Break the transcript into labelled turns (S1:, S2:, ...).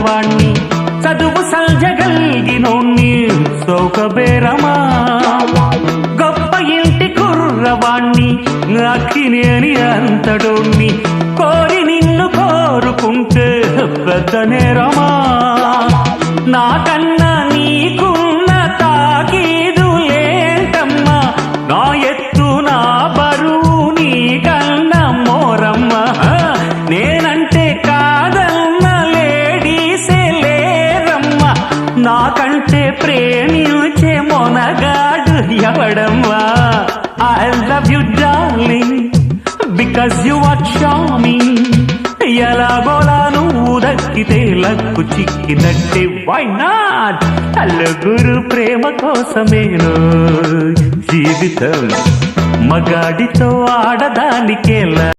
S1: పిల్లవాణ్ణి చదువు సల్జగలిగినోణ్ణి సౌకబేరమా గొప్ప ఇంటి కుర్రవాణ్ణి అక్కినేని అంతడోణ్ణి కోరి నిన్ను కోరుకుంటే పెద్ద నేరమా నాకన్నా నీకున్న తాకీదు లేటమ్మా నా ఎత్తు నా బరువు నీకన్నా మోరమ్మా నేనంటే కాదన్న లేడీసే లేరమ్మా నాకంటే ప్రేమించే Monagadu ఎవడమ్మా I love you darling because you are charming ఎలాగోలా నువ్వు దక్కితే లక్కు చిక్కినట్టే why not నలుగురు ప్రేమ కోసమేనో జీవితం మగాడితో ఆడదానికేలా